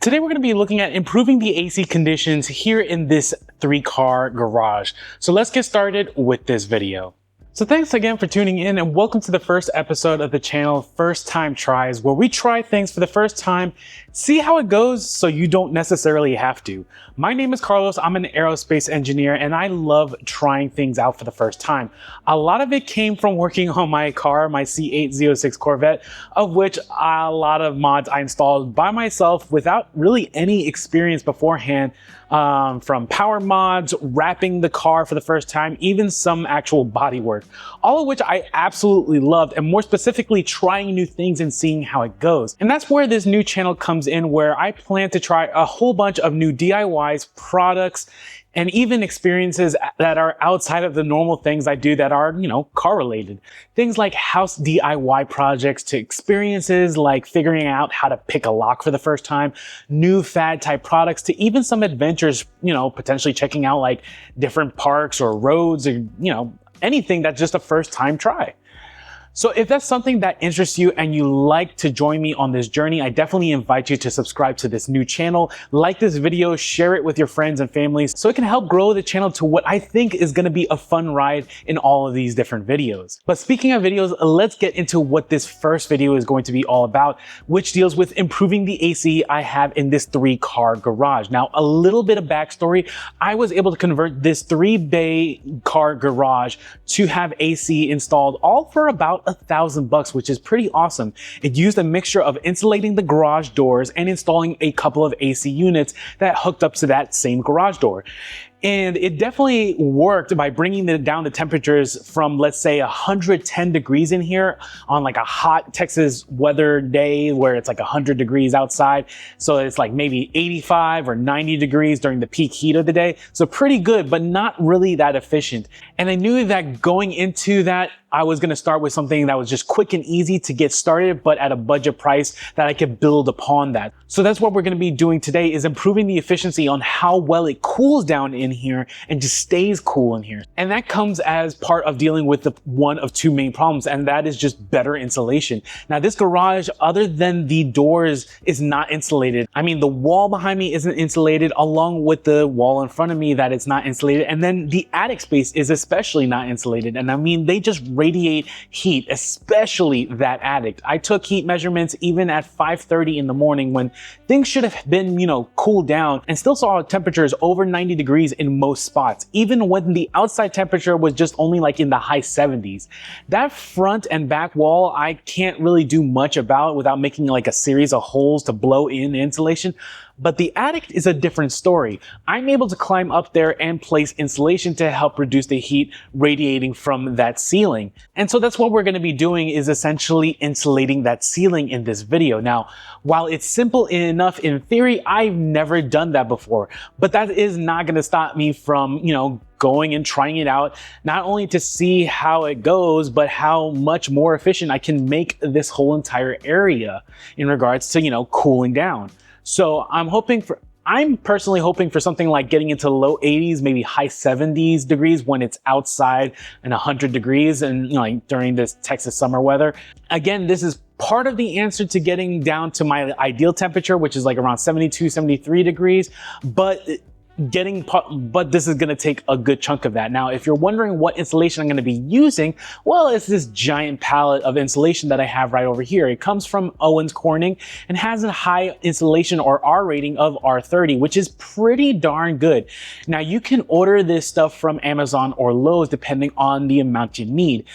Today we're going to be looking at improving the AC conditions here in this 3-car garage. So let's get started with this video. So thanks again for tuning in and welcome to the first episode of the channel, First Time Tries, where we try things for the first time, see how it goes so you don't necessarily have to. My name is Carlos, I'm an aerospace engineer and I love trying things out for the first time. A lot of it came from working on my car, my C806 Corvette, of which a lot of mods I installed by myself without really any experience beforehand, from power mods, wrapping the car for the first time, even some actual body work. All of which I absolutely loved, and more specifically trying new things and seeing how it goes. And that's where this new channel comes in, where I plan to try a whole bunch of new DIYs, products, and even experiences that are outside of the normal things I do that are, car related. Things like house DIY projects to experiences like figuring out how to pick a lock for the first time, new fad type products to even some adventures, potentially checking out like different parks or roads or, anything that's just a first time try. So if that's something that interests you and you like to join me on this journey, I definitely invite you to subscribe to this new channel, like this video, share it with your friends and families so it can help grow the channel to what I think is going to be a fun ride in all of these different videos. But speaking of videos, let's get into what this first video is going to be all about, which deals with improving the AC I have in this 3-car garage. Now, a little bit of backstory, I was able to convert this 3-bay car garage to have AC installed all for about $1,000, which is pretty awesome. It used a mixture of insulating the garage doors and installing a couple of AC units that hooked up to that same garage door. And it definitely worked by bringing down the temperatures from, let's say, 110 degrees in here on like a hot Texas weather day where it's like 100 degrees outside. So it's like maybe 85 or 90 degrees during the peak heat of the day. So pretty good, but not really that efficient. And I knew that going into that, I was going to start with something that was just quick and easy to get started, but at a budget price that I could build upon that. So that's what we're going to be doing today, is improving the efficiency on how well it cools down in here and just stays cool in here. And that comes as part of dealing with the one of two main problems, and that is just better insulation. Now, this garage, other than the doors, is not insulated. I mean, the wall behind me isn't insulated, along with the wall in front of me that it's not insulated. And then the attic space is especially not insulated. And I mean, they just radiate heat, especially that attic. I took heat measurements even at 5:30 in the morning when things should have been, cooled down, and still saw temperatures over 90 degrees in most spots, even when the outside temperature was just only like in the high 70s. That front and back wall, I can't really do much about without making like a series of holes to blow in the insulation. But the attic is a different story. I'm able to climb up there and place insulation to help reduce the heat radiating from that ceiling. And so that's what we're going to be doing, is essentially insulating that ceiling in this video. Now, while it's simple enough in theory, I've never done that before, but that is not going to stop me from, going and trying it out, not only to see how it goes, but how much more efficient I can make this whole entire area in regards to, cooling down. So I'm personally hoping for something like getting into low 80s, maybe high 70s degrees when it's outside and 100 degrees and like during this Texas summer weather. Again, this is part of the answer to getting down to my ideal temperature, which is like around 72, 73 degrees, but this is going to take a good chunk of that. Now, if you're wondering what insulation I'm going to be using, well, it's this giant palette of insulation that I have right over here. It comes from Owens Corning and has a high insulation or R rating of R30, which is pretty darn good. Now, you can order this stuff from Amazon or Lowe's depending on the amount you need,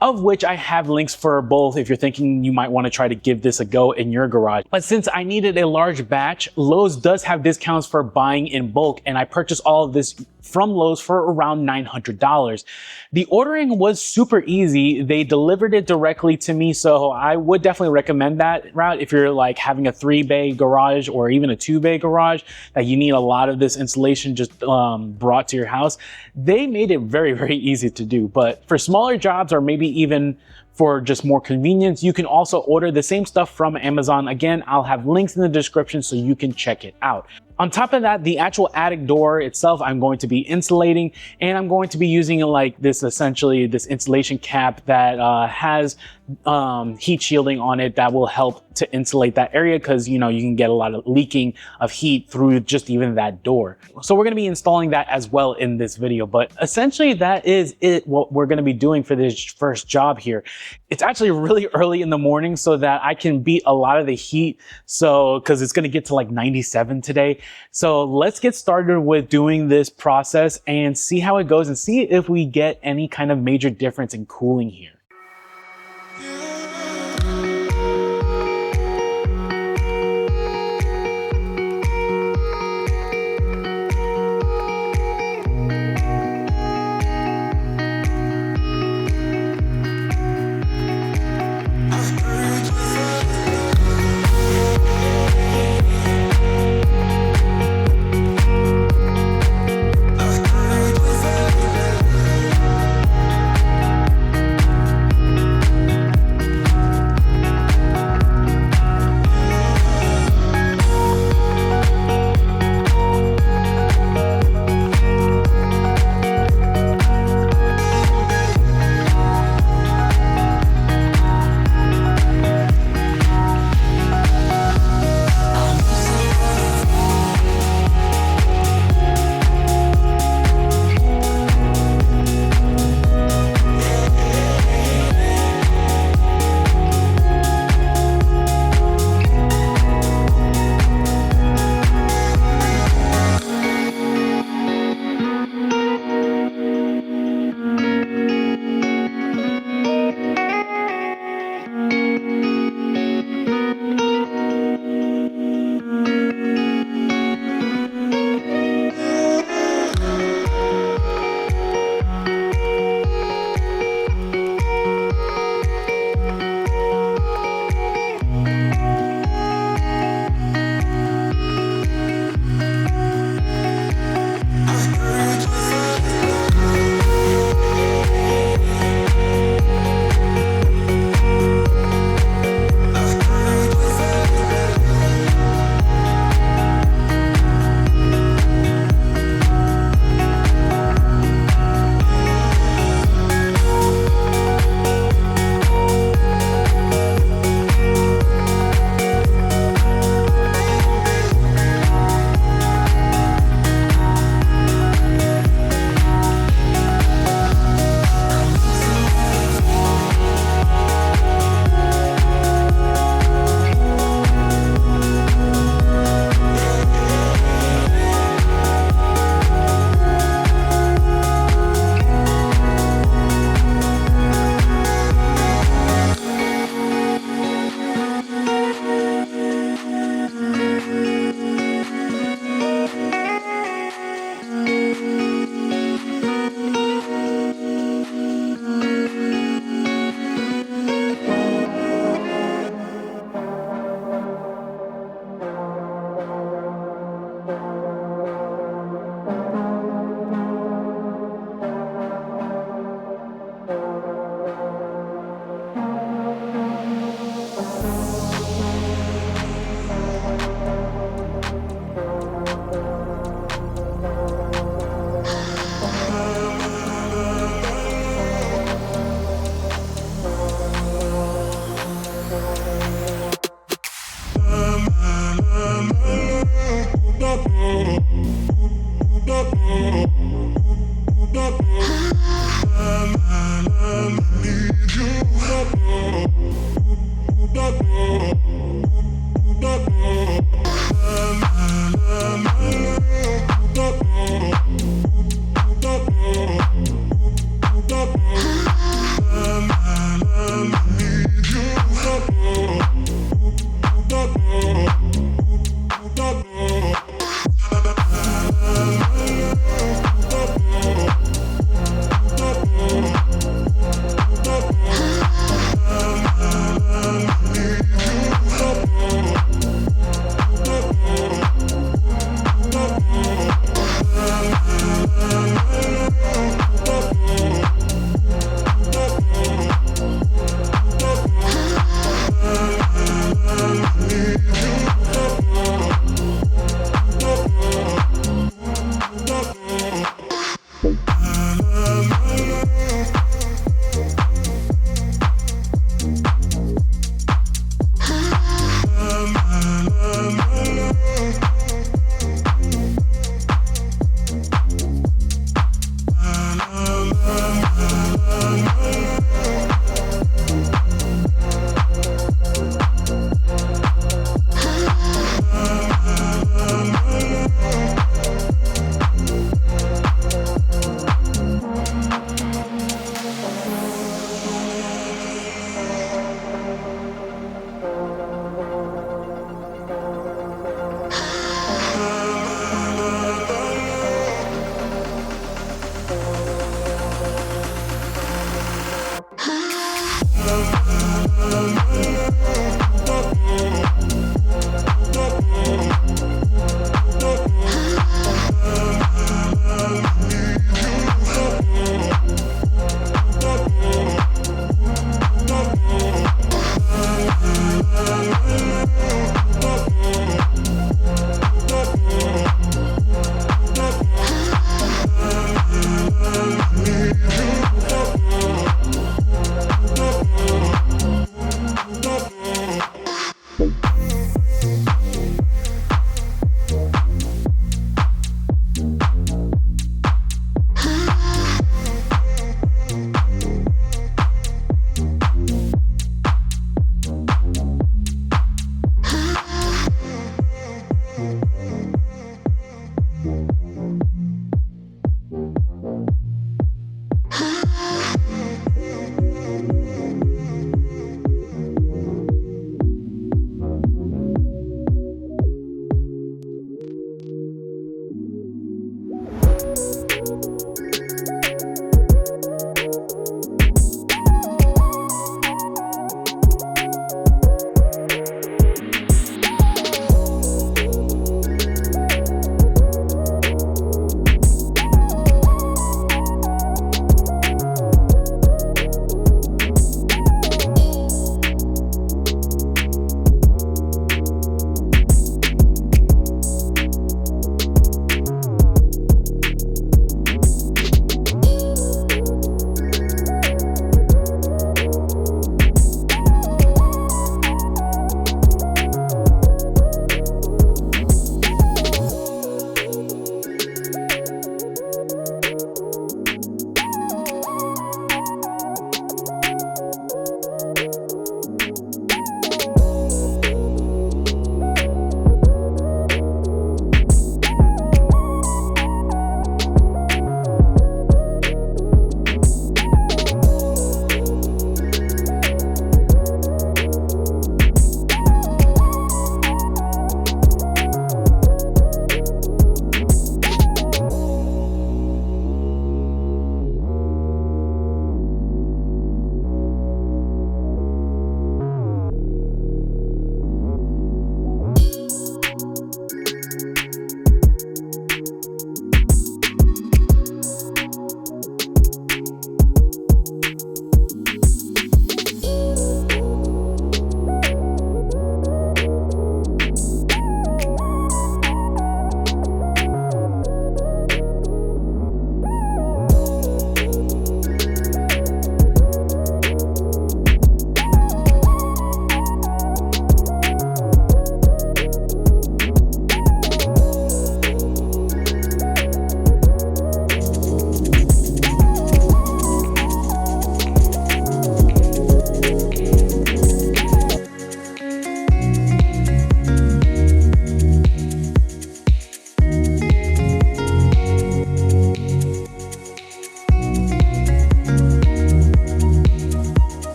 of which I have links for both if you're thinking you might want to try to give this a go in your garage. But since I needed a large batch, Lowe's does have discounts for buying in bulk, and I purchased all of this from Lowe's for around $900. The ordering was super easy. They delivered it directly to me, so I would definitely recommend that route if you're like having a 3-bay garage or even a 2-bay garage that you need a lot of this insulation just brought to your house. They made it very, very easy to do. But for smaller jobs, or maybe even for just more convenience, you can also order the same stuff from Amazon. Again, I'll have links in the description so you can check it out. On top of that, the actual attic door itself, I'm going to be insulating, and I'm going to be using like this, essentially this insulation cap that has heat shielding on it that will help to insulate that area, because you can get a lot of leaking of heat through just even that door. So we're going to be installing that as well in this video, but essentially that is what we're going to be doing for this first job here. It's actually really early in the morning so that I can beat a lot of the heat, so because it's going to get to like 97 today. So let's get started with doing this process and see how it goes and see if we get any kind of major difference in cooling here.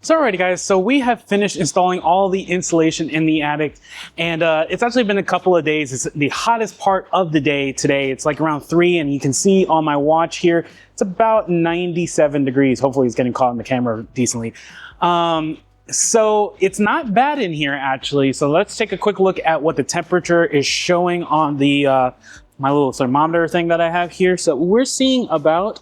So alrighty guys, so we have finished installing all the insulation in the attic, and it's actually been a couple of days. It's the hottest part of the day today. It's like around 3, and you can see on my watch here, it's about 97 degrees. Hopefully it's getting caught in the camera decently. So it's not bad in here actually. So let's take a quick look at what the temperature is showing on the my little thermometer thing that I have here. So we're seeing about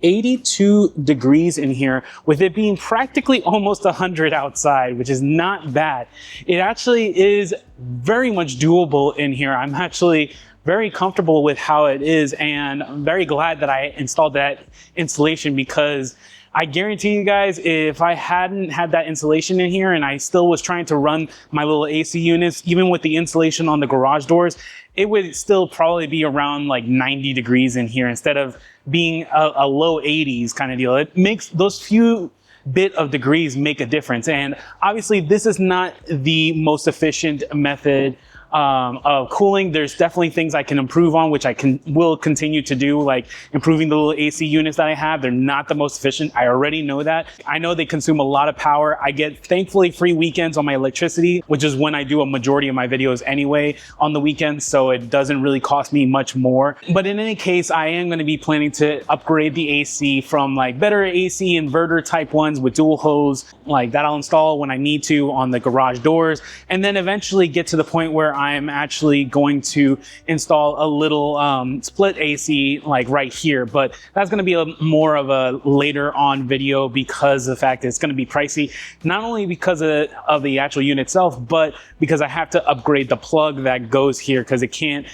82 degrees in here, with it being practically almost 100 outside, which is not bad. It actually is very much doable in here. I'm actually very comfortable with how it is, and I'm very glad that I installed that insulation, because I guarantee you guys, if I hadn't had that insulation in here and I still was trying to run my little AC units, even with the insulation on the garage doors, it would still probably be around like 90 degrees in here instead of being a low 80s kind of deal. It makes those few bit of degrees make a difference. And obviously this is not the most efficient method of cooling. There's definitely things I can improve on, which I will continue to do, like improving the little AC units that I have. They're not the most efficient. I already know that. I know they consume a lot of power. I get, thankfully, free weekends on my electricity, which is when I do a majority of my videos anyway on the weekends, so it doesn't really cost me much more. But in any case, I am going to be planning to upgrade the AC from like better AC inverter type ones with dual hose, like that I'll install when I need to on the garage doors, and then eventually get to the point where I'm actually going to install a little split AC like right here. But that's going to be more of a later on video, because of the fact that it's going to be pricey, not only because of the actual unit itself, but because I have to upgrade the plug that goes here, because it can't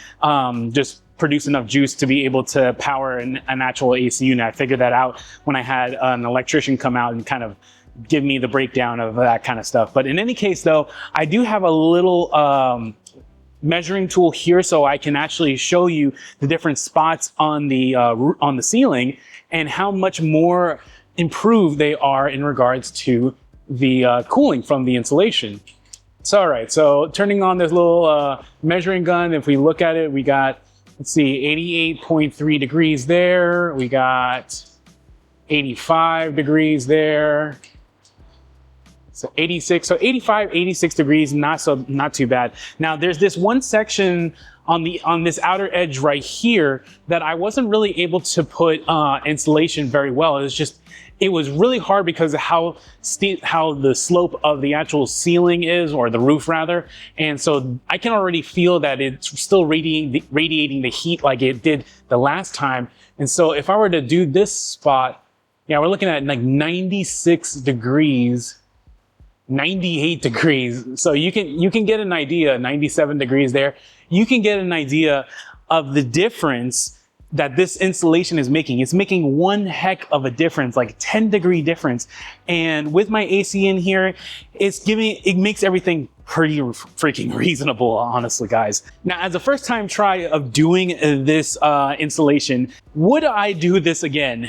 just produce enough juice to be able to power an actual AC unit. I figured that out when I had an electrician come out and kind of give me the breakdown of that kind of stuff. But in any case though, I do have a little measuring tool here, so I can actually show you the different spots on the ceiling and how much more improved they are in regards to the cooling from the insulation. So all right, so turning on this little measuring gun, if we look at it, we got, let's see, 88.3 degrees there. We got 85 degrees there. So 86, so 85, 86 degrees, not too bad. Now there's this one section on this outer edge right here that I wasn't really able to put insulation very well. It was really hard because of how the slope of the actual ceiling is, or the roof rather. And so I can already feel that it's still radiating the heat like it did the last time. And so if I were to do this spot, yeah, we're looking at like 96 degrees. 98 degrees. So you can get an idea, 97 degrees there. You can get an idea of the difference that this insulation is making. It's making one heck of a difference, like 10-degree difference. And with my AC in here, it makes everything pretty freaking reasonable, honestly, guys. Now, as a first-time try of doing this installation, would I do this again?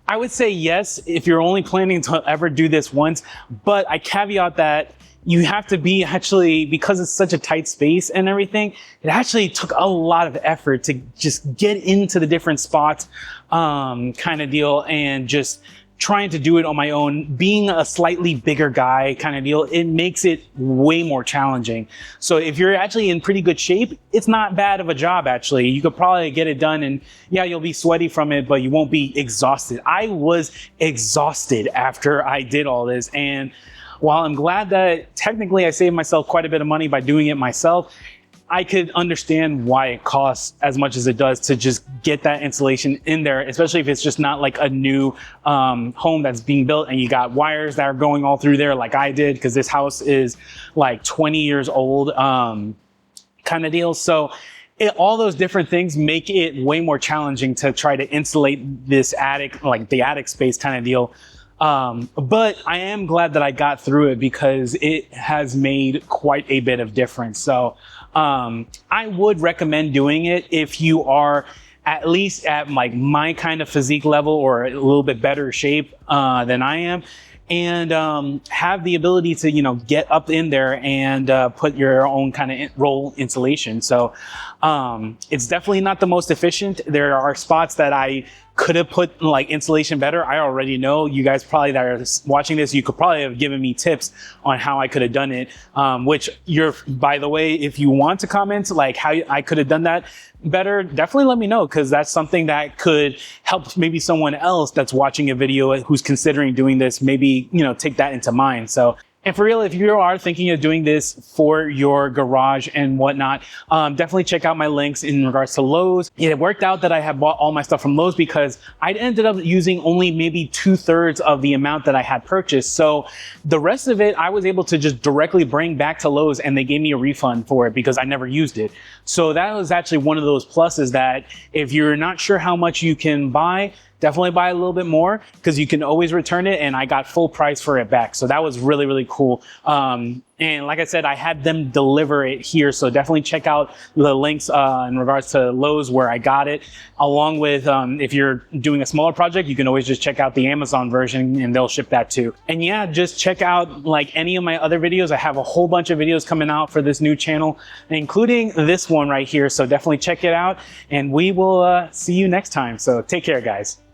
I would say yes, if you're only planning to ever do this once, but I caveat that you have to be actually, because it's such a tight space and everything, it actually took a lot of effort to just get into the different spots kind of deal, and just trying to do it on my own. Being a slightly bigger guy kind of deal, it makes it way more challenging. So if you're actually in pretty good shape, it's not bad of a job actually. You could probably get it done, and yeah, you'll be sweaty from it, but you won't be exhausted. I was exhausted after I did all this, and while I'm glad that technically I saved myself quite a bit of money by doing it myself, I could understand why it costs as much as it does to just get that insulation in there, especially if it's just not like a new home that's being built and you got wires that are going all through there like I did, because this house is like 20 years old kind of deal. So all those different things make it way more challenging to try to insulate this attic, like the attic space kind of deal. But I am glad that I got through it, because it has made quite a bit of difference. So I would recommend doing it if you are at least at like my kind of physique level, or a little bit better shape than I am, and have the ability to, you know, get up in there and put your own kind of roll insulation. So it's definitely not the most efficient. There are spots that I could have put like insulation better, I already know. You guys probably that are watching this, you could probably have given me tips on how I could have done it, which by the way, if you want to comment like how I could have done that better, definitely let me know, because that's something that could help maybe someone else that's watching a video who's considering doing this, maybe, you know, take that into mind. So, and for real, if you are thinking of doing this for your garage and whatnot, definitely check out my links in regards to Lowe's. It worked out that I have bought all my stuff from Lowe's because I ended up using only maybe 2/3 of the amount that I had purchased. So the rest of it, I was able to just directly bring back to Lowe's, and they gave me a refund for it because I never used it. So that was actually one of those pluses, that if you're not sure how much you can buy, definitely buy a little bit more, because you can always return it, and I got full price for it back. So that was really, really cool. And like I said, I had them deliver it here. So definitely check out the links in regards to Lowe's where I got it. Along with, if you're doing a smaller project, you can always just check out the Amazon version and they'll ship that too. And yeah, just check out like any of my other videos. I have a whole bunch of videos coming out for this new channel, including this one right here. So definitely check it out, and we will see you next time. So take care, guys.